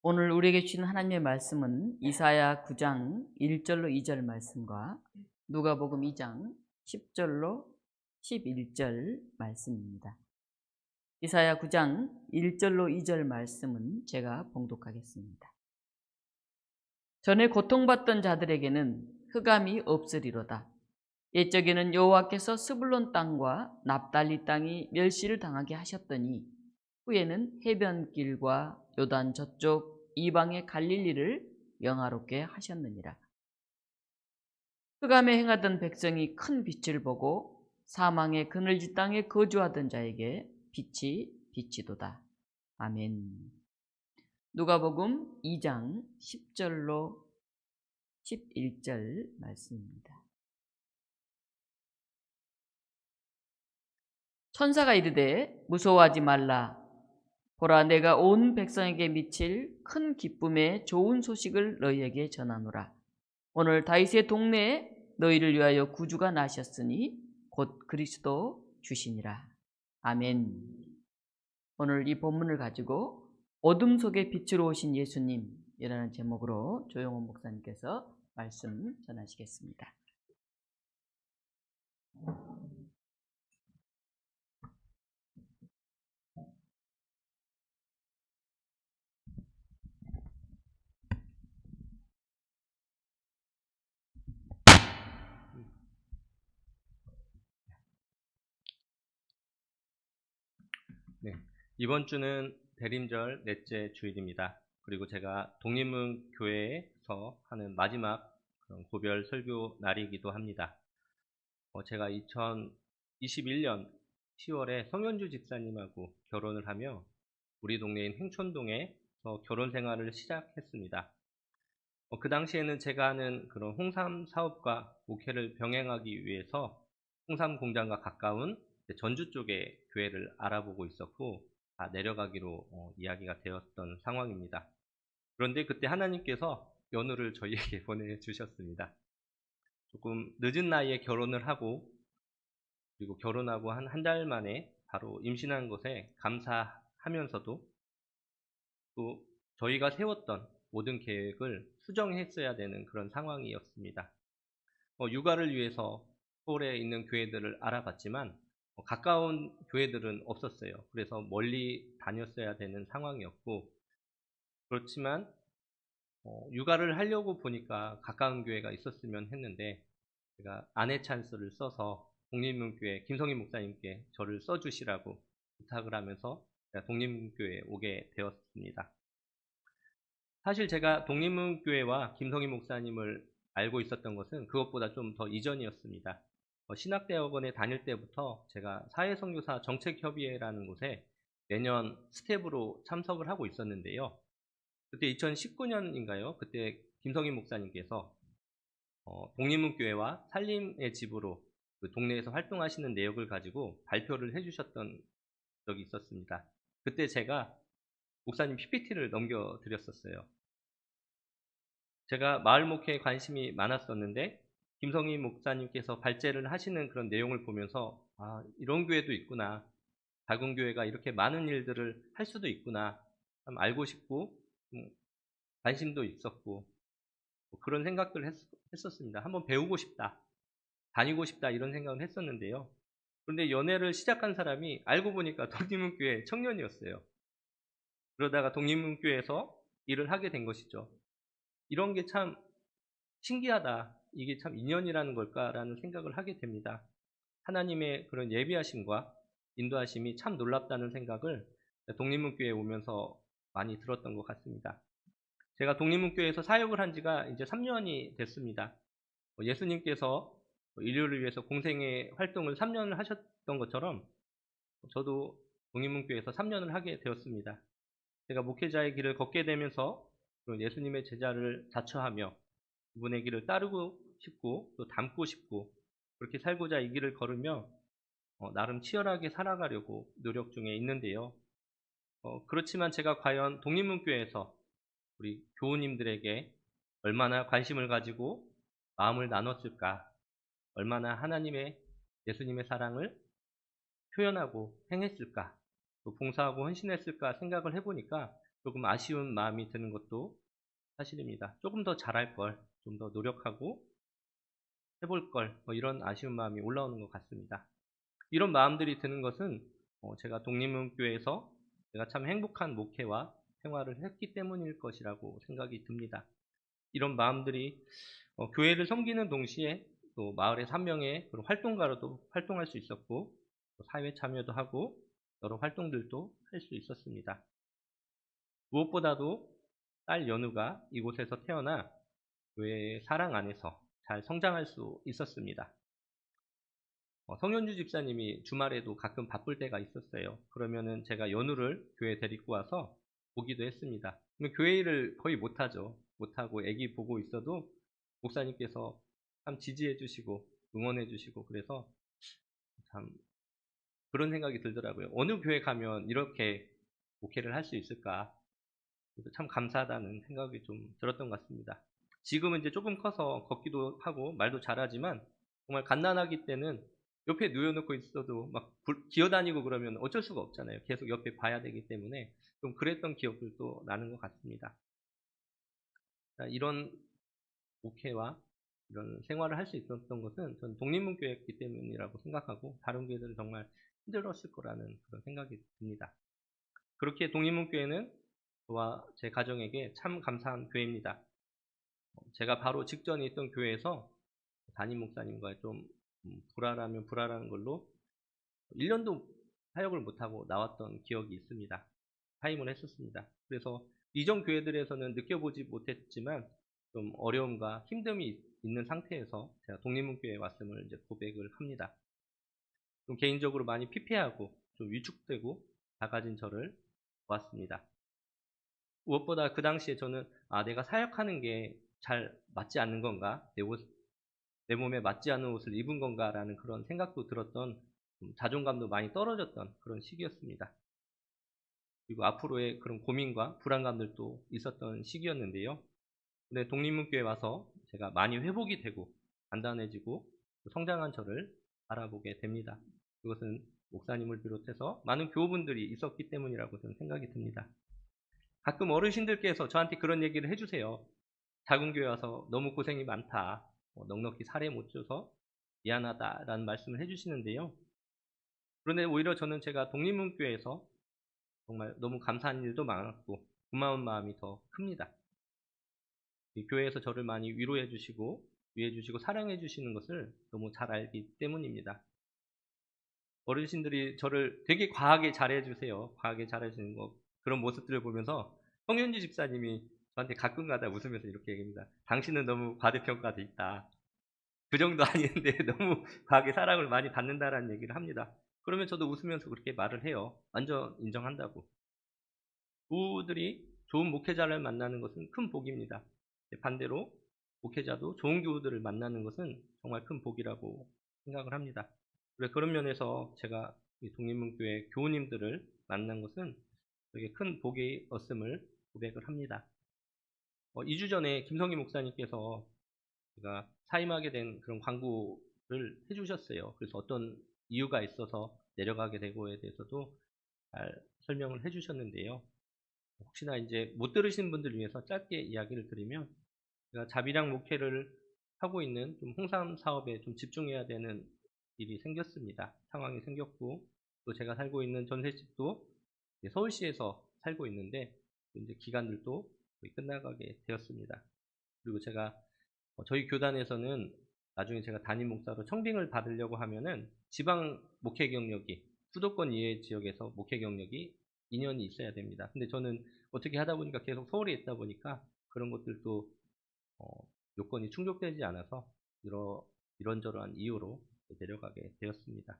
오늘 우리에게 주신 하나님의 말씀은 이사야 9장 1절로 2절 말씀과 누가복음 2장 10절로 11절 말씀입니다. 이사야 9장 1절로 2절 말씀은 제가 봉독하겠습니다. 전에 고통받던 자들에게는 흑암이 없으리로다. 옛적에는 여호와께서 스불론 땅과 납달리 땅이 멸시를 당하게 하셨더니 후에는 해변길과 요단 저쪽 이방의 갈릴리를 영화롭게 하셨느니라. 흑암에 행하던 백성이 큰 빛을 보고 사망의 그늘진 땅에 거주하던 자에게 빛이 비치도다. 아멘. 누가복음 2장 10절로 11절 말씀입니다. 천사가 이르되 무서워하지 말라. 보라, 내가 온 백성에게 미칠 큰 기쁨의 좋은 소식을 너희에게 전하노라. 오늘 다윗의 동네에 너희를 위하여 구주가 나셨으니 곧 그리스도 주시니라. 아멘. 오늘 이 본문을 가지고 어둠 속에 빛으로 오신 예수님이라는 제목으로 조용원 목사님께서 말씀 전하시겠습니다. 네, 이번 주는 대림절 넷째 주일입니다. 그리고 제가 독립문 교회에서 하는 마지막 고별 설교 날이기도 합니다. 제가 2021년 10월에 성현주 집사님하고 결혼을 하며 우리 동네인 행촌동에서 결혼 생활을 시작했습니다. 그 당시에는 제가 하는 그런 홍삼 사업과 목회를 병행하기 위해서 홍삼 공장과 가까운 전주 쪽에 교회를 알아보고 있었고 다 내려가기로 이야기가 되었던 상황입니다. 그런데 그때 하나님께서 연우를 저희에게 보내주셨습니다. 조금 늦은 나이에 결혼을 하고 그리고 결혼하고 한 달 만에 바로 임신한 것에 감사하면서도 또 저희가 세웠던 모든 계획을 수정했어야 되는 그런 상황이었습니다. 육아를 위해서 서울에 있는 교회들을 알아봤지만 가까운 교회들은 없었어요. 그래서 멀리 다녔어야 되는 상황이었고, 그렇지만 육아를 하려고 보니까 가까운 교회가 있었으면 했는데 제가 아내 찬스를 써서 독립문교회 김성희 목사님께 저를 써주시라고 부탁을 하면서 제가 독립문교회에 오게 되었습니다. 사실 제가 독립문교회와 김성희 목사님을 알고 있었던 것은 그것보다 좀 더 이전이었습니다. 신학대학원에 다닐 때부터 제가 사회선교사 정책협의회라는 곳에 매년 스텝으로 참석을 하고 있었는데요. 그때 2019년인가요? 그때 김성희 목사님께서 독립문교회와 살림의 집으로 그 동네에서 활동하시는 내역을 가지고 발표를 해주셨던 적이 있었습니다. 그때 제가 목사님 PPT를 넘겨드렸었어요. 제가 마을 목회에 관심이 많았었는데 김성희 목사님께서 발제를 하시는 그런 내용을 보면서 아, 이런 교회도 있구나. 작은 교회가 이렇게 많은 일들을 할 수도 있구나. 참 알고 싶고 관심도 있었고 그런 생각들을 했었습니다. 한번 배우고 싶다. 다니고 싶다 이런 생각을 했었는데요. 그런데 연애를 시작한 사람이 알고 보니까 독립문교회 청년이었어요. 그러다가 독립문교회에서 일을 하게 된 것이죠. 이런 게 참 신기하다. 이게 참 인연이라는 걸까라는 생각을 하게 됩니다. 하나님의 그런 예비하심과 인도하심이 참 놀랍다는 생각을 독립문교회에 오면서 많이 들었던 것 같습니다. 제가 독립문교회에서 사역을 한 지가 이제 3년이 됐습니다. 예수님께서 인류를 위해서 공생의 활동을 3년을 하셨던 것처럼 저도 독립문교회에서 3년을 하게 되었습니다. 제가 목회자의 길을 걷게 되면서 예수님의 제자를 자처하며 그분의 길을 따르고 싶고 또 닮고 싶고 그렇게 살고자 이 길을 걸으며 나름 치열하게 살아가려고 노력 중에 있는데요. 그렇지만 제가 과연 독립문교회에서 우리 교우님들에게 얼마나 관심을 가지고 마음을 나눴을까, 얼마나 하나님의 예수님의 사랑을 표현하고 행했을까, 또 봉사하고 헌신했을까 생각을 해보니까 조금 아쉬운 마음이 드는 것도 사실입니다. 조금 더 잘할 걸, 좀 더 노력하고 해볼 걸, 뭐 이런 아쉬운 마음이 올라오는 것 같습니다. 이런 마음들이 드는 것은 제가 독립문교에서 제가 참 행복한 목회와 생활을 했기 때문일 것이라고 생각이 듭니다. 이런 마음들이 교회를 섬기는 동시에 또 마을의 3명의 그런 활동가로도 활동할 수 있었고, 또 사회 참여도 하고 여러 활동들도 할 수 있었습니다. 무엇보다도 딸 연우가 이곳에서 태어나 교회의 사랑 안에서 잘 성장할 수 있었습니다. 성현주 집사님이 주말에도 가끔 바쁠 때가 있었어요. 그러면은 제가 연우를 교회에 데리고 와서 보기도 했습니다. 그러면 교회 일을 거의 못하죠. 못하고 애기 보고 있어도 목사님께서 참 지지해 주시고 응원해 주시고, 그래서 참 그런 생각이 들더라고요. 어느 교회 가면 이렇게 목회를 할 수 있을까? 그래서 참 감사하다는 생각이 좀 들었던 것 같습니다. 지금은 이제 조금 커서 걷기도 하고 말도 잘하지만, 정말 갓난아기 때는 옆에 누워놓고 있어도 막 기어다니고 그러면 어쩔 수가 없잖아요. 계속 옆에 봐야 되기 때문에 좀 그랬던 기억들도 나는 것 같습니다. 이런 목회와 이런 생활을 할 수 있었던 것은 전 독립문교였기 때문이라고 생각하고, 다른 교회들은 정말 힘들었을 거라는 그런 생각이 듭니다. 그렇게 독립문교회는 저와 제 가정에게 참 감사한 교회입니다. 제가 바로 직전에 있던 교회에서 담임 목사님과 좀 불화라면 불화라는 걸로 1년도 사역을 못하고 나왔던 기억이 있습니다. 사임을 했었습니다. 그래서 이전 교회들에서는 느껴보지 못했지만 좀 어려움과 힘듦이 있는 상태에서 제가 독립문교회에 왔음을 이제 고백을 합니다. 좀 개인적으로 많이 피폐하고 좀 위축되고 작아진 저를 보았습니다. 무엇보다 그 당시에 저는 내가 사역하는 게 잘 맞지 않는 건가? 내 몸에 맞지 않는 옷을 입은 건가라는 그런 생각도 들었던, 자존감도 많이 떨어졌던 그런 시기였습니다. 그리고 앞으로의 그런 고민과 불안감들도 있었던 시기였는데요. 근데 독립문교에 와서 제가 많이 회복이 되고 단단해지고 성장한 저를 알아보게 됩니다. 그것은 목사님을 비롯해서 많은 교우분들이 있었기 때문이라고 저는 생각이 듭니다. 가끔 어르신들께서 저한테 그런 얘기를 해주세요. 작은 교회 와서 너무 고생이 많다. 넉넉히 사례 못 줘서 미안하다라는 말씀을 해주시는데요. 그런데 오히려 저는 제가 독립문교회에서 정말 너무 감사한 일도 많았고 고마운 마음이 더 큽니다. 이 교회에서 저를 많이 위로해 주시고 위해 주시고 사랑해 주시는 것을 너무 잘 알기 때문입니다. 어르신들이 저를 되게 과하게 잘해 주세요. 과하게 잘해 주는 거, 그런 모습들을 보면서 성현주 집사님이 저한테 가끔가다 웃으면서 이렇게 얘기합니다. 당신은 너무 과대평가돼 있다. 그 정도 아닌데 너무 과하게 사랑을 많이 받는다라는 얘기를 합니다. 그러면 저도 웃으면서 그렇게 말을 해요. 완전 인정한다고. 교우들이 좋은 목회자를 만나는 것은 큰 복입니다. 반대로 목회자도 좋은 교우들을 만나는 것은 정말 큰 복이라고 생각을 합니다. 그런 면에서 제가 이 독립문교회 교우님들을 만난 것은 되게 큰 복이었음을 고백을 합니다. 2주 전에 김성희 목사님께서 제가 사임하게 된 그런 광고를 해주셨어요. 그래서 어떤 이유가 있어서 내려가게 되고에 대해서도 잘 설명을 해주셨는데요. 혹시나 이제 못 들으신 분들 위해서 짧게 이야기를 드리면, 제가 자비랑 목회를 하고 있는 좀 홍삼 사업에 좀 집중해야 되는 일이 생겼습니다. 상황이 생겼고, 또 제가 살고 있는 전셋집도 서울시에서 살고 있는데 이제 기간들도 거의 끝나가게 되었습니다. 그리고 제가 저희 교단에서는 나중에 제가 담임 목사로 청빙을 받으려고 하면은 지방 목회 경력이, 수도권 이외 지역에서 목회 경력이 2년이 있어야 됩니다. 근데 저는 어떻게 하다 보니까 계속 서울에 있다 보니까 그런 것들도 요건이 충족되지 않아서 이런저러한 이유로 내려가게 되었습니다.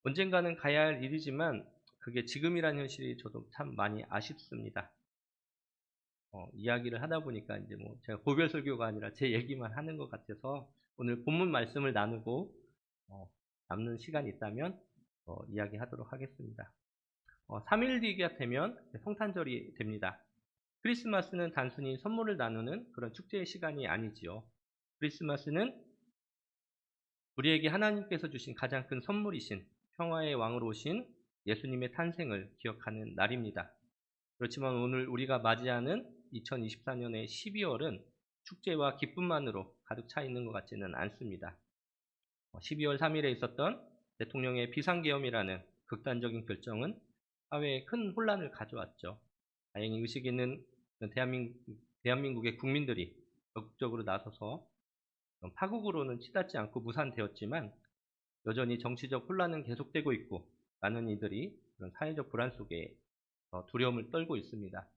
언젠가는 가야 할 일이지만 그게 지금이라는 현실이 저도 참 많이 아쉽습니다. 이야기를 하다 보니까 이제 뭐 제가 고별 설교가 아니라 제 얘기만 하는 것 같아서 오늘 본문 말씀을 나누고 남는 시간이 있다면 이야기하도록 하겠습니다. 3일 뒤가 되면 성탄절이 됩니다. 크리스마스는 단순히 선물을 나누는 그런 축제의 시간이 아니지요. 크리스마스는 우리에게 하나님께서 주신 가장 큰 선물이신 평화의 왕으로 오신 예수님의 탄생을 기억하는 날입니다. 그렇지만 오늘 우리가 맞이하는 2024년의 12월은 축제와 기쁨만으로 가득 차 있는 것 같지는 않습니다. 12월 3일에 있었던 대통령의 비상계엄이라는 극단적인 결정은 사회에 큰 혼란을 가져왔죠. 다행히 의식 있는 대한민국의 국민들이 적극적으로 나서서 파국으로는 치닫지 않고 무산되었지만 여전히 정치적 혼란은 계속되고 있고 많은 이들이 그런 사회적 불안 속에 두려움을 떨고 있습니다.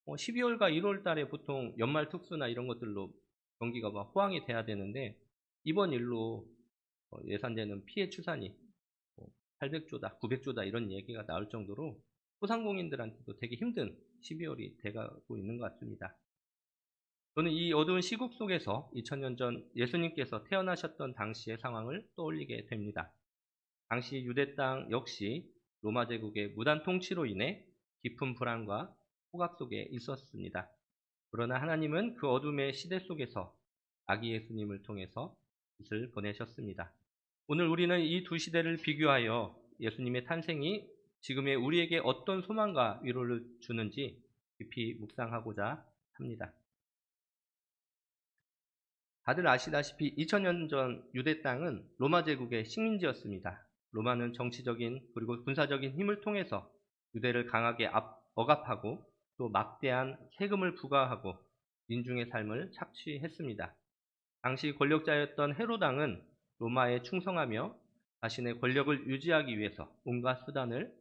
12월과 1월 달에 보통 연말 특수나 이런 것들로 경기가 막 호황이 돼야 되는데 이번 일로 예상되는 피해 추산이 800조다, 900조다 이런 얘기가 나올 정도로 소상공인들한테도 되게 힘든 12월이 돼가고 있는 것 같습니다. 저는 이 어두운 시국 속에서 2000년 전 예수님께서 태어나셨던 당시의 상황을 떠올리게 됩니다. 당시 유대 땅 역시 로마 제국의 무단 통치로 인해 깊은 불안과 호각 속에 있었습니다. 그러나 하나님은 그 어둠의 시대 속에서 아기 예수님을 통해서 빛을 보내셨습니다. 오늘 우리는 이 두 시대를 비교하여 예수님의 탄생이 지금의 우리에게 어떤 소망과 위로를 주는지 깊이 묵상하고자 합니다. 다들 아시다시피 2000년 전 유대 땅은 로마 제국의 식민지였습니다. 로마는 정치적인 그리고 군사적인 힘을 통해서 유대를 강하게 억압하고 또 막대한 세금을 부과하고 민중의 삶을 착취했습니다. 당시 권력자였던 헤롯 왕은 로마에 충성하며 자신의 권력을 유지하기 위해서 온갖 수단을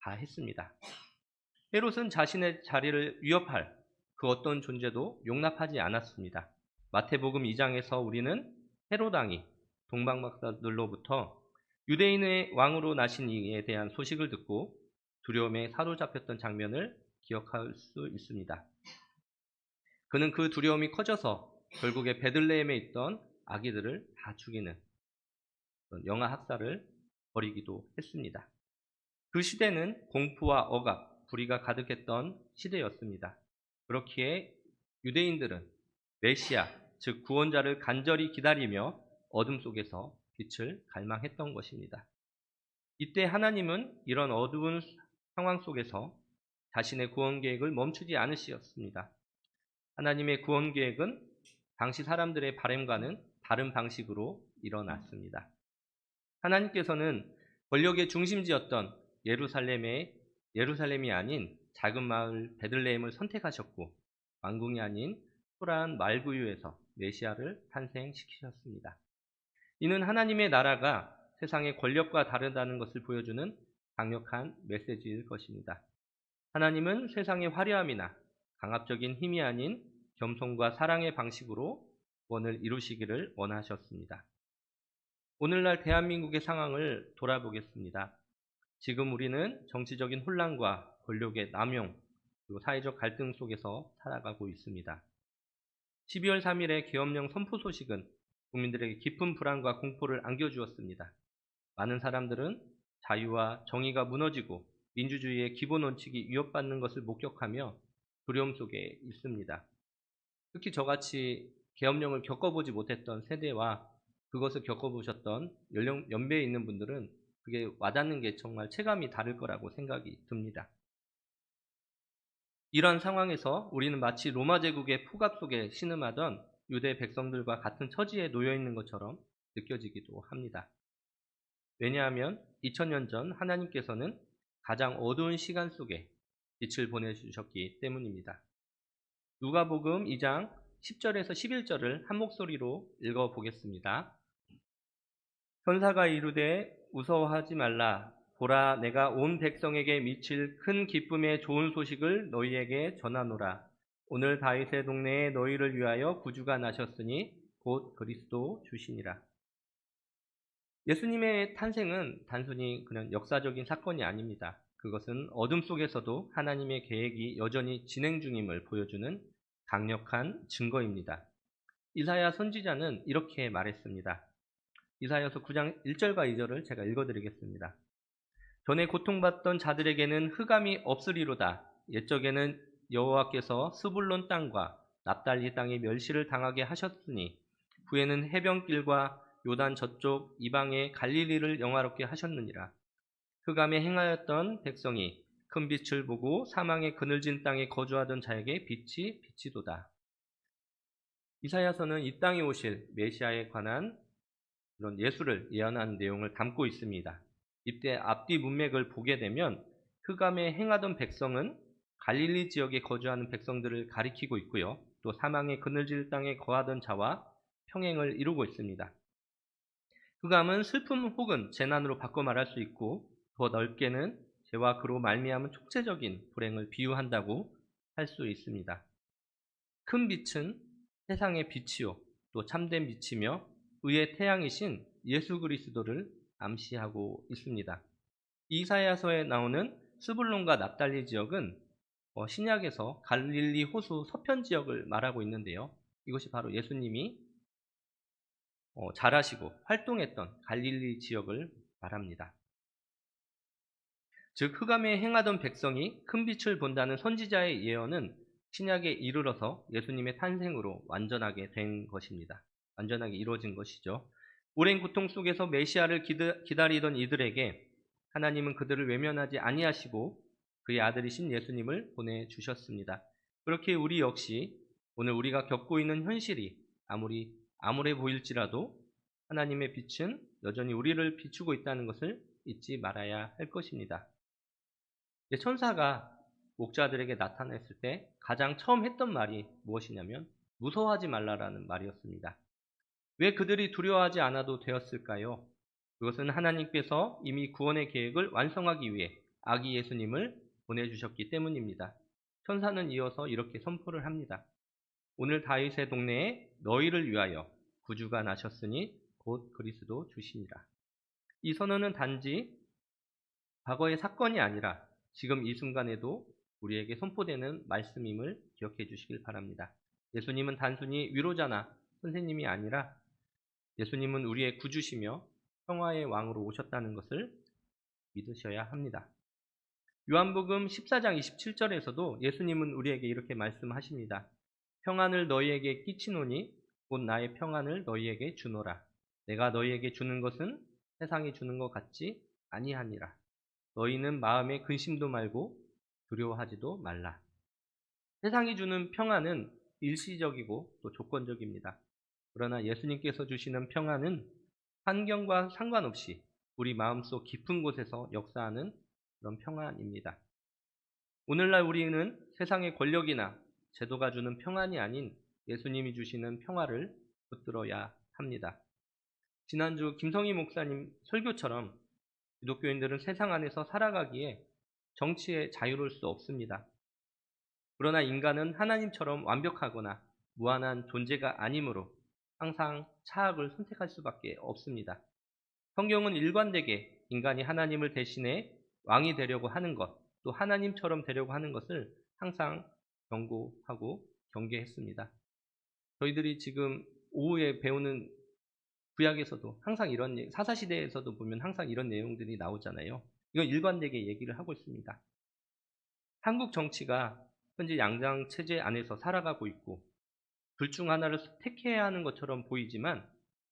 다했습니다. 헤롯은 자신의 자리를 위협할 그 어떤 존재도 용납하지 않았습니다. 마태복음 2장에서 우리는 헤롯 왕이 동방박사들로부터 유대인의 왕으로 나신 이에 대한 소식을 듣고 두려움에 사로잡혔던 장면을 기억할 수 있습니다. 그는 그 두려움이 커져서 결국에 베들레헴에 있던 아기들을 다 죽이는 영아 학살을 벌이기도 했습니다. 그 시대는 공포와 억압, 불의가 가득했던 시대였습니다. 그렇기에 유대인들은 메시아, 즉 구원자를 간절히 기다리며 어둠 속에서 빛을 갈망했던 것입니다. 이때 하나님은 이런 어두운 상황 속에서 자신의 구원 계획을 멈추지 않으셨습니다. 하나님의 구원 계획은 당시 사람들의 바람과는 다른 방식으로 일어났습니다. 하나님께서는 권력의 중심지였던 예루살렘이 아닌 작은 마을 베들레헴을 선택하셨고 왕궁이 아닌 초라한 말구유에서 메시아를 탄생시키셨습니다. 이는 하나님의 나라가 세상의 권력과 다르다는 것을 보여주는 강력한 메시지일 것입니다. 하나님은 세상의 화려함이나 강압적인 힘이 아닌 겸손과 사랑의 방식으로 구원을 이루시기를 원하셨습니다. 오늘날 대한민국의 상황을 돌아보겠습니다. 지금 우리는 정치적인 혼란과 권력의 남용, 그리고 사회적 갈등 속에서 살아가고 있습니다. 12월 3일의 계엄령 선포 소식은 국민들에게 깊은 불안과 공포를 안겨주었습니다. 많은 사람들은 자유와 정의가 무너지고 민주주의의 기본 원칙이 위협받는 것을 목격하며 두려움 속에 있습니다. 특히 저같이 계엄령을 겪어보지 못했던 세대와 그것을 겪어보셨던 연배에 있는 분들은 그게 와닿는 게 정말 체감이 다를 거라고 생각이 듭니다. 이러한 상황에서 우리는 마치 로마 제국의 폭압 속에 신음하던 유대 백성들과 같은 처지에 놓여 있는 것처럼 느껴지기도 합니다. 왜냐하면 2000년 전 하나님께서는 가장 어두운 시간 속에 빛을 보내주셨기 때문입니다. 누가복음 2장 10절에서 11절을 한 목소리로 읽어보겠습니다. 천사가 이르되 무서워하지 말라. 보라, 내가 온 백성에게 미칠 큰 기쁨의 좋은 소식을 너희에게 전하노라. 오늘 다윗의 동네에 너희를 위하여 구주가 나셨으니 곧 그리스도 주시니라. 예수님의 탄생은 단순히 그냥 역사적인 사건이 아닙니다. 그것은 어둠 속에서도 하나님의 계획이 여전히 진행 중임을 보여주는 강력한 증거입니다. 이사야 선지자는 이렇게 말했습니다. 이사야서 9장 1절과 2절을 제가 읽어드리겠습니다. 전에 고통받던 자들에게는 흑암이 없으리로다. 옛적에는 여호와께서 스불론 땅과 납달리 땅에 멸시를 당하게 하셨으니 후에는 해변길과 요단 저쪽 이방의 갈릴리를 영화롭게 하셨느니라. 흑암에 행하였던 백성이 큰 빛을 보고 사망의 그늘진 땅에 거주하던 자에게 빛이 비치도다. 이사야서는 이 땅에 오실 메시아에 관한 그런 예수를 예언하는 내용을 담고 있습니다. 이때 앞뒤 문맥을 보게 되면 흑암에 행하던 백성은 갈릴리 지역에 거주하는 백성들을 가리키고 있고요. 또 사망의 그늘질 땅에 거하던 자와 평행을 이루고 있습니다. 흑암은 슬픔 혹은 재난으로 바꿔 말할 수 있고, 더 넓게는 죄와 그로 말미암은 총체적인 불행을 비유한다고 할 수 있습니다. 큰 빛은 세상의 빛이요 또 참된 빛이며 의의 태양이신 예수 그리스도를 암시하고 있습니다. 이사야서에 나오는 스불론과 납달리 지역은 신약에서 갈릴리 호수 서편 지역을 말하고 있는데요. 이것이 바로 예수님이 자라시고 활동했던 갈릴리 지역을 말합니다. 즉 흑암에 행하던 백성이 큰 빛을 본다는 선지자의 예언은 신약에 이르러서 예수님의 탄생으로 완전하게 된 것입니다. 완전하게 이루어진 것이죠. 오랜 고통 속에서 메시아를 기다리던 이들에게 하나님은 그들을 외면하지 아니하시고 그의 아들이신 예수님을 보내주셨습니다. 그렇게 우리 역시 오늘 우리가 겪고 있는 현실이 아무리 암울해 보일지라도 하나님의 빛은 여전히 우리를 비추고 있다는 것을 잊지 말아야 할 것입니다. 천사가 목자들에게 나타났을 때 가장 처음 했던 말이 무엇이냐면 무서워하지 말라라는 말이었습니다. 왜 그들이 두려워하지 않아도 되었을까요? 그것은 하나님께서 이미 구원의 계획을 완성하기 위해 아기 예수님을 보내주셨기 때문입니다. 천사는 이어서 이렇게 선포를 합니다. 오늘 다윗의 동네에 너희를 위하여 구주가 나셨으니 곧 그리스도 주시니라. 이 선언은 단지 과거의 사건이 아니라 지금 이 순간에도 우리에게 선포되는 말씀임을 기억해 주시길 바랍니다. 예수님은 단순히 위로자나 선생님이 아니라 예수님은 우리의 구주시며 평화의 왕으로 오셨다는 것을 믿으셔야 합니다. 요한복음 14장 27절에서도 예수님은 우리에게 이렇게 말씀하십니다. 평안을 너희에게 끼치노니 곧 나의 평안을 너희에게 주노라. 내가 너희에게 주는 것은 세상이 주는 것 같지 아니하니라. 너희는 마음에 근심도 말고 두려워하지도 말라. 세상이 주는 평안은 일시적이고 또 조건적입니다. 그러나 예수님께서 주시는 평안은 환경과 상관없이 우리 마음속 깊은 곳에서 역사하는 그런 평안입니다. 오늘날 우리는 세상의 권력이나 제도가 주는 평안이 아닌 예수님이 주시는 평화를 붙들어야 합니다. 지난주 김성희 목사님 설교처럼 기독교인들은 세상 안에서 살아가기에 정치에 자유로울 수 없습니다. 그러나 인간은 하나님처럼 완벽하거나 무한한 존재가 아니므로 항상 차악을 선택할 수밖에 없습니다. 성경은 일관되게 인간이 하나님을 대신해 왕이 되려고 하는 것, 또 하나님처럼 되려고 하는 것을 항상 경고하고 경계했습니다. 저희들이 지금 오후에 배우는 구약에서도 항상 이런, 사사시대에서도 보면 항상 이런 내용들이 나오잖아요. 이건 일관되게 얘기를 하고 있습니다. 한국 정치가 현재 양당 체제 안에서 살아가고 있고 둘 중 하나를 택해야 하는 것처럼 보이지만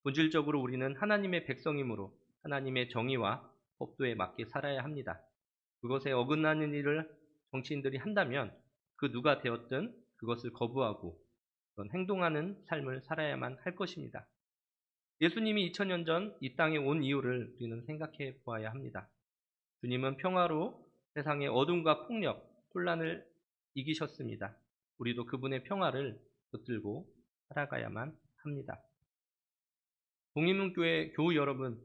본질적으로 우리는 하나님의 백성이므로 하나님의 정의와 법도에 맞게 살아야 합니다. 그것에 어긋나는 일을 정치인들이 한다면 그 누가 되었든 그것을 거부하고 그런 행동하는 삶을 살아야만 할 것입니다. 예수님이 2000년 전 이 땅에 온 이유를 우리는 생각해 보아야 합니다. 주님은 평화로 세상의 어둠과 폭력, 혼란을 이기셨습니다. 우리도 그분의 평화를 붙들고 살아가야만 합니다. 동인문교회 교우 여러분,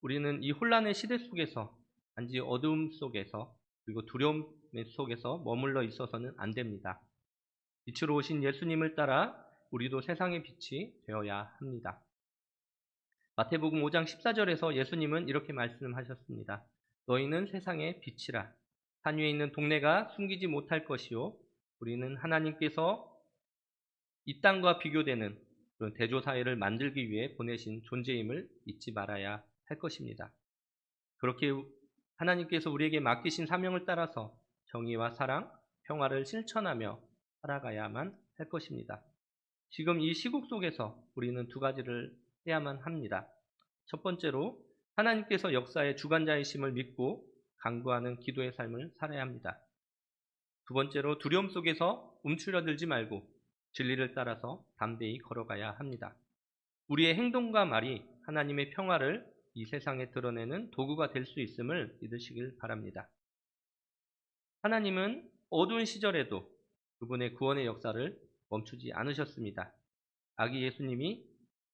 우리는 이 혼란의 시대 속에서 단지 어두움 속에서 그리고 두려움 속에서 머물러 있어서는 안 됩니다. 빛으로 오신 예수님을 따라 우리도 세상의 빛이 되어야 합니다. 마태복음 5장 14절에서 예수님은 이렇게 말씀하셨습니다. 너희는 세상의 빛이라. 산 위에 있는 동네가 숨기지 못할 것이요. 우리는 하나님께서 이 땅과 비교되는 그런 대조사회를 만들기 위해 보내신 존재임을 잊지 말아야 할 것입니다. 그렇게 하나님께서 우리에게 맡기신 사명을 따라서 정의와 사랑, 평화를 실천하며 살아가야만 할 것입니다. 지금 이 시국 속에서 우리는 두 가지를 해야만 합니다. 첫 번째로 하나님께서 역사의 주관자이심을 믿고 간구하는 기도의 삶을 살아야 합니다. 두 번째로 두려움 속에서 움츠러들지 말고 진리를 따라서 담대히 걸어가야 합니다. 우리의 행동과 말이 하나님의 평화를 이 세상에 드러내는 도구가 될 수 있음을 믿으시길 바랍니다. 하나님은 어두운 시절에도 그분의 구원의 역사를 멈추지 않으셨습니다. 아기 예수님이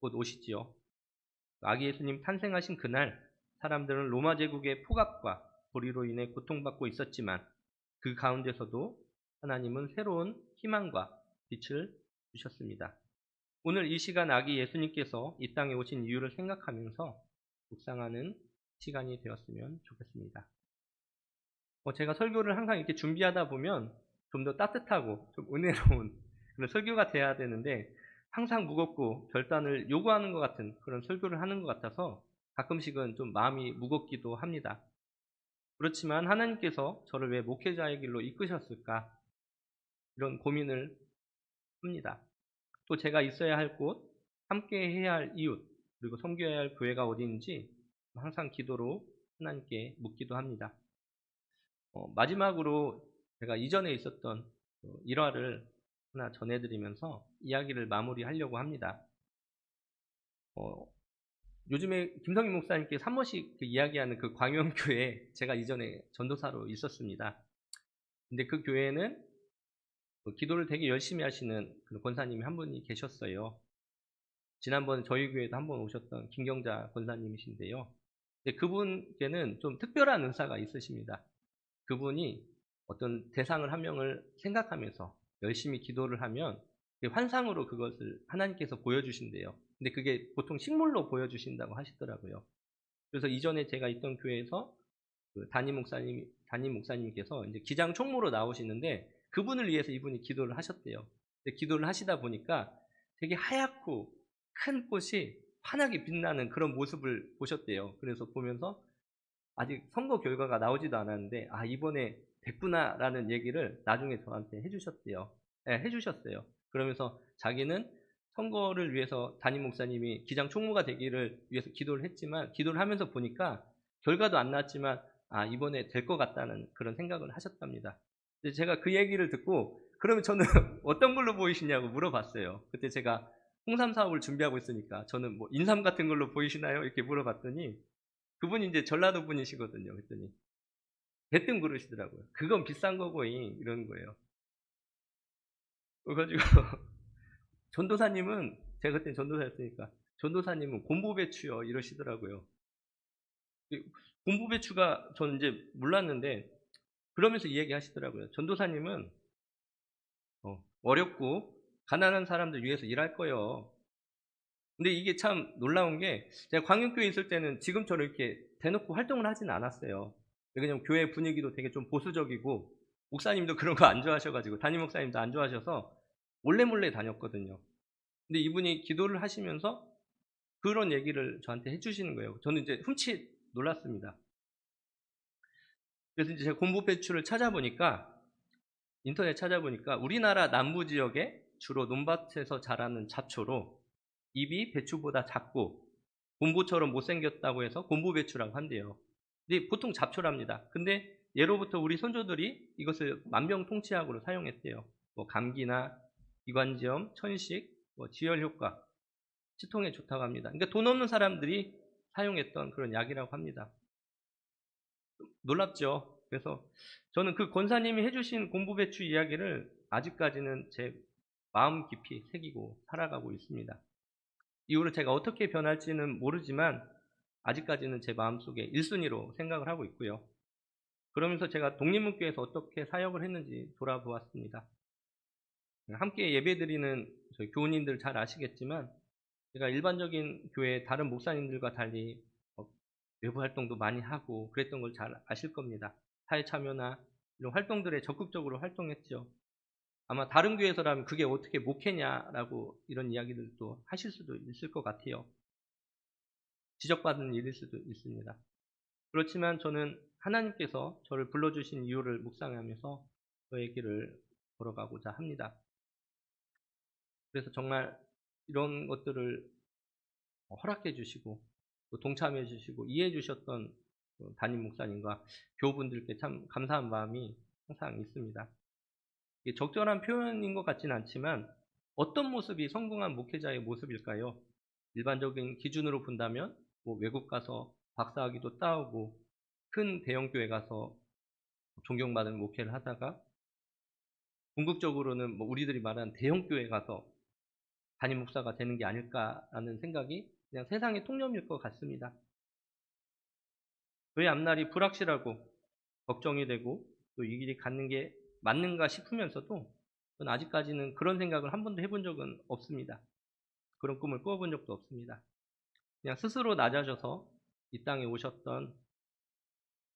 곧 오시지요. 아기 예수님 탄생하신 그날 사람들은 로마 제국의 폭압과 불의로 인해 고통받고 있었지만 그 가운데서도 하나님은 새로운 희망과 빛을 주셨습니다. 오늘 이 시간 아기 예수님께서 이 땅에 오신 이유를 생각하면서 묵상하는 시간이 되었으면 좋겠습니다. 제가 설교를 항상 이렇게 준비하다 보면 좀 더 따뜻하고 좀 은혜로운 그런 설교가 돼야 되는데 항상 무겁고 결단을 요구하는 것 같은 그런 설교를 하는 것 같아서 가끔씩은 좀 마음이 무겁기도 합니다. 그렇지만 하나님께서 저를 왜 목회자의 길로 이끄셨을까? 이런 고민을 합니다. 또 제가 있어야 할 곳, 함께 해야 할 이웃, 그리고 섬겨야 할 교회가 어디인지 항상 기도로 하나님께 묻기도 합니다. 마지막으로 제가 이전에 있었던 일화를 하나 전해드리면서 이야기를 마무리하려고 합니다. 요즘에 김성희 목사님께서 한 번씩 이야기하는 그 광영교회에 제가 이전에 전도사로 있었습니다. 근데 그 교회에는 기도를 되게 열심히 하시는 그 권사님이 한 분이 계셨어요. 지난번 저희 교회에도 한 번 오셨던 김경자 권사님이신데요. 근데 그분께는 좀 특별한 은사가 있으십니다. 그분이 어떤 대상을 한 명을 생각하면서 열심히 기도를 하면 환상으로 그것을 하나님께서 보여주신대요. 근데 그게 보통 식물로 보여주신다고 하시더라고요. 그래서 이전에 제가 있던 교회에서 그 담임 목사님께서 이제 기장 총무로 나오시는데 그분을 위해서 이분이 기도를 하셨대요. 근데 기도를 하시다 보니까 되게 하얗고 큰 꽃이 환하게 빛나는 그런 모습을 보셨대요. 그래서 보면서 아직 선거 결과가 나오지도 않았는데 이번에 됐구나라는 얘기를 나중에 저한테 해주셨대요. 네, 해주셨어요. 그러면서 자기는 선거를 위해서 담임 목사님이 기장 총무가 되기를 위해서 기도를 했지만 기도를 하면서 보니까 결과도 안 나왔지만 이번에 될 것 같다는 그런 생각을 하셨답니다. 제가 그 얘기를 듣고 그러면 저는 어떤 걸로 보이시냐고 물어봤어요. 그때 제가 홍삼 사업을 준비하고 있으니까 저는 뭐 인삼 같은 걸로 보이시나요? 이렇게 물어봤더니 그분이 이제 전라도 분이시거든요. 그랬더니 대뜸 그러시더라고요. 그건 비싼 거고잉 이러는 거예요. 그래가지고 전도사님은 제가 그때 전도사였으니까 전도사님은 곰보배추요 이러시더라고요. 곰보배추가 저는 이제 몰랐는데 그러면서 이 얘기 하시더라고요. 전도사님은 어렵고 가난한 사람들 위해서 일할 거예요. 근데 이게 참 놀라운 게 제가 광역교회 있을 때는 지금처럼 이렇게 대놓고 활동을 하진 않았어요. 왜냐면 교회 분위기도 되게 좀 보수적이고 목사님도 그런 거 안 좋아하셔가지고 담임 목사님도 안 좋아하셔서 몰래 다녔거든요. 근데 이분이 기도를 하시면서 그런 얘기를 저한테 해주시는 거예요. 저는 이제 흠칫 놀랐습니다. 그래서 이제 제가 공부 배추를 찾아보니까 인터넷 찾아보니까 우리나라 남부 지역에 주로 논밭에서 자라는 잡초로 잎이 배추보다 작고 곰보처럼 못생겼다고 해서 곰보배추라고 한대요. 근데 보통 잡초랍니다. 근데 예로부터 우리 선조들이 이것을 만병통치약으로 사용했대요. 뭐 감기나 이관지염, 천식, 지혈 효과, 치통에 좋다고 합니다. 그러니까 돈 없는 사람들이 사용했던 그런 약이라고 합니다. 놀랍죠? 그래서 저는 그 권사님이 해주신 곰보배추 이야기를 아직까지는 제 마음 깊이 새기고 살아가고 있습니다. 이후로 제가 어떻게 변할지는 모르지만 아직까지는 제 마음속에 1순위로 생각을 하고 있고요. 그러면서 제가 독립문교에서 어떻게 사역을 했는지 돌아보았습니다. 함께 예배드리는 저희 교우님들 잘 아시겠지만 제가 일반적인 교회 다른 목사님들과 달리 외부 활동도 많이 하고 그랬던 걸 잘 아실 겁니다. 사회 참여나 이런 활동들에 적극적으로 활동했죠. 아마 다른 교회에서라면 그게 어떻게 목회냐라고 이런 이야기들도 하실 수도 있을 것 같아요. 지적받는 일일 수도 있습니다. 그렇지만 저는 하나님께서 저를 불러주신 이유를 묵상하면서 저의 길을 걸어가고자 합니다. 그래서 정말 이런 것들을 허락해 주시고 또 동참해 주시고 이해해 주셨던 담임 목사님과 교우분들께 참 감사한 마음이 항상 있습니다. 이게 적절한 표현인 것 같지는 않지만 어떤 모습이 성공한 목회자의 모습일까요? 일반적인 기준으로 본다면 뭐 외국 가서 박사학위도 따오고 큰 대형 교회 가서 존경받은 목회를 하다가 궁극적으로는 뭐 우리들이 말하는 대형 교회 가서 담임 목사가 되는 게 아닐까라는 생각이 그냥 세상의 통념일 것 같습니다. 왜 앞날이 불확실하고 걱정이 되고 또 이 길이 갖는 게 맞는가 싶으면서도 저는 아직까지는 그런 생각을 한 번도 해본 적은 없습니다. 그런 꿈을 꾸어본 적도 없습니다. 그냥 스스로 낮아져서 이 땅에 오셨던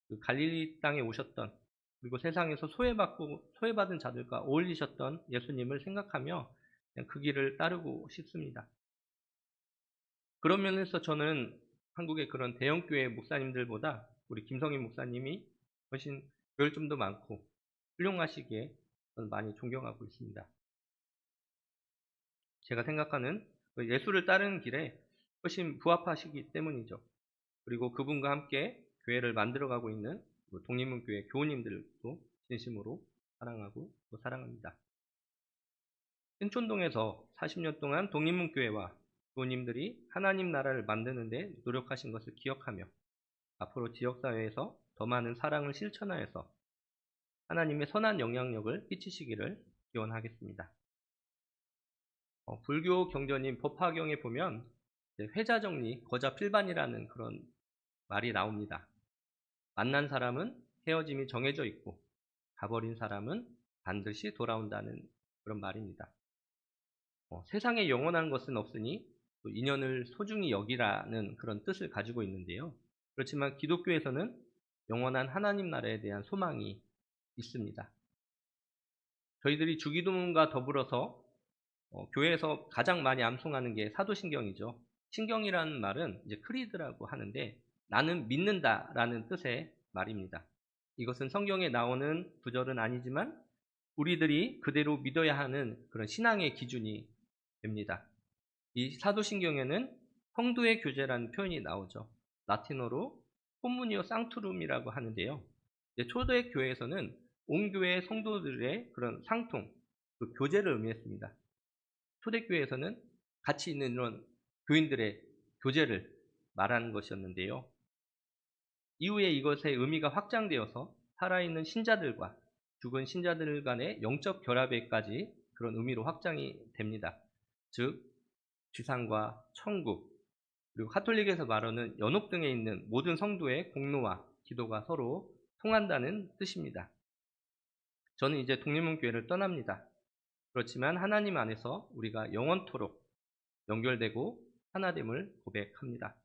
그 갈릴리 땅에 오셨던 그리고 세상에서 소외받은 자들과 어울리셨던 예수님을 생각하며 그냥 그 길을 따르고 싶습니다. 그런 면에서 저는 한국의 그런 대형 교회 목사님들보다 우리 김성인 목사님이 훨씬 배울 점도 많고 훌륭하시기에 저는 많이 존경하고 있습니다. 제가 생각하는 예수를 따르는 길에 훨씬 부합하시기 때문이죠. 그리고 그분과 함께 교회를 만들어가고 있는 독립문교회 교우님들도 진심으로 사랑하고 또 사랑합니다. 신촌동에서 40년 동안 독립문교회와 교우님들이 하나님 나라를 만드는 데 노력하신 것을 기억하며 앞으로 지역사회에서 더 많은 사랑을 실천하여서 하나님의 선한 영향력을 끼치시기를 기원하겠습니다. 불교 경전인 법화경에 보면 회자정리, 거자필반이라는 그런 말이 나옵니다. 만난 사람은 헤어짐이 정해져 있고 가버린 사람은 반드시 돌아온다는 그런 말입니다. 세상에 영원한 것은 없으니 또 인연을 소중히 여기라는 그런 뜻을 가지고 있는데요. 그렇지만 기독교에서는 영원한 하나님 나라에 대한 소망이 있습니다. 저희들이 주기도문과 더불어서 교회에서 가장 많이 암송하는 게 사도신경이죠. 신경이라는 말은 이제 크리드라고 하는데 나는 믿는다라는 뜻의 말입니다. 이것은 성경에 나오는 구절은 아니지만 우리들이 그대로 믿어야 하는 그런 신앙의 기준이 됩니다. 이 사도신경에는 성도의 교제라는 표현이 나오죠. 라틴어로 코무니오 상투룸이라고 하는데요. 초대 교회에서는 온 교회 성도들의 그런 상통, 그 교제를 의미했습니다. 초대교회에서는 같이 있는 이런 교인들의 교제를 말하는 것이었는데요. 이후에 이것의 의미가 확장되어서 살아있는 신자들과 죽은 신자들 간의 영적 결합에까지 그런 의미로 확장이 됩니다. 즉 지상과 천국 그리고 카톨릭에서 말하는 연옥 등에 있는 모든 성도의 공로와 기도가 서로 통한다는 뜻입니다. 저는 이제 독립문교회를 떠납니다. 그렇지만 하나님 안에서 우리가 영원토록 연결되고 하나됨을 고백합니다.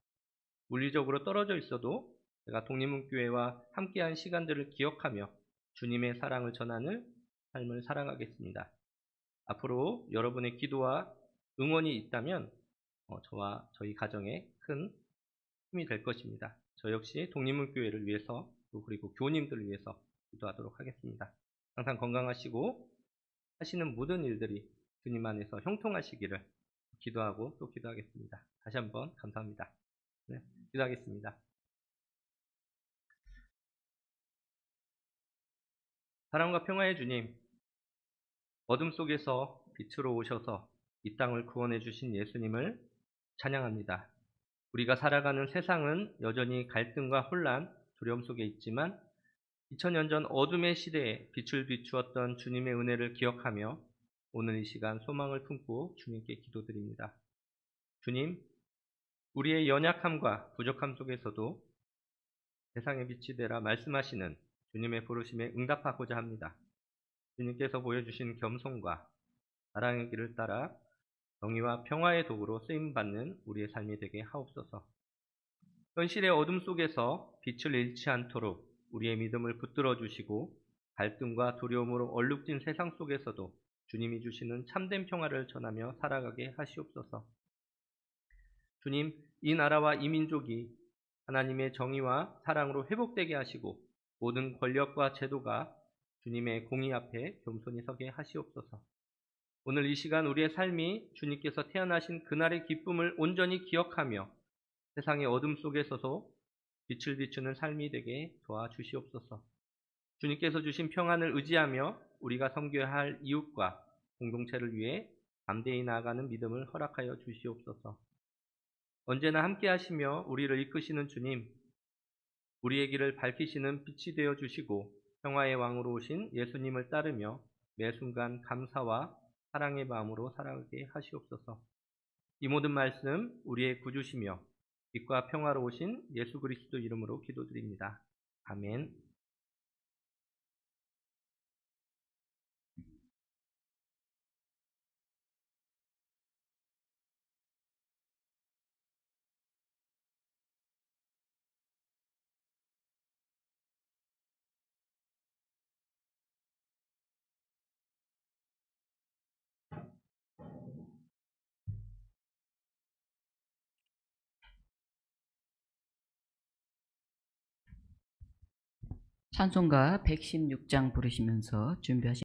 물리적으로 떨어져 있어도 제가 독립문교회와 함께한 시간들을 기억하며 주님의 사랑을 전하는 삶을 살아가겠습니다. 앞으로 여러분의 기도와 응원이 있다면 저와 저희 가정에 큰 힘이 될 것입니다. 저 역시 독립문교회를 위해서 그리고 교우님들을 위해서 기도하도록 하겠습니다. 항상 건강하시고 하시는 모든 일들이 주님 안에서 형통하시기를 기도하고 또 기도하겠습니다. 다시 한번 감사합니다. 네, 기도하겠습니다. 사랑과 평화의 주님, 어둠 속에서 빛으로 오셔서 이 땅을 구원해 주신 예수님을 찬양합니다. 우리가 살아가는 세상은 여전히 갈등과 혼란, 두려움 속에 있지만 2000년 전 어둠의 시대에 빛을 비추었던 주님의 은혜를 기억하며 오늘 이 시간 소망을 품고 주님께 기도드립니다. 주님, 우리의 연약함과 부족함 속에서도 세상의 빛이 되라 말씀하시는 주님의 부르심에 응답하고자 합니다. 주님께서 보여주신 겸손과 사랑의 길을 따라 정의와 평화의 도구로 쓰임받는 우리의 삶이 되게 하옵소서. 현실의 어둠 속에서 빛을 잃지 않도록 우리의 믿음을 붙들어 주시고 갈등과 두려움으로 얼룩진 세상 속에서도 주님이 주시는 참된 평화를 전하며 살아가게 하시옵소서. 주님, 이 나라와 이 민족이 하나님의 정의와 사랑으로 회복되게 하시고 모든 권력과 제도가 주님의 공의 앞에 겸손히 서게 하시옵소서. 오늘 이 시간 우리의 삶이 주님께서 태어나신 그날의 기쁨을 온전히 기억하며 세상의 어둠 속에서도 빛을 비추는 삶이 되게 도와주시옵소서. 주님께서 주신 평안을 의지하며 우리가 섬겨야 할 이웃과 공동체를 위해 담대히 나아가는 믿음을 허락하여 주시옵소서. 언제나 함께 하시며 우리를 이끄시는 주님, 우리의 길을 밝히시는 빛이 되어 주시고 평화의 왕으로 오신 예수님을 따르며 매 순간 감사와 사랑의 마음으로 살아가게 하시옵소서. 이 모든 말씀 우리의 구주시며 빛과 평화로 오신 예수 그리스도 이름으로 기도드립니다. 아멘. 찬송가 116장 부르시면서 준비하시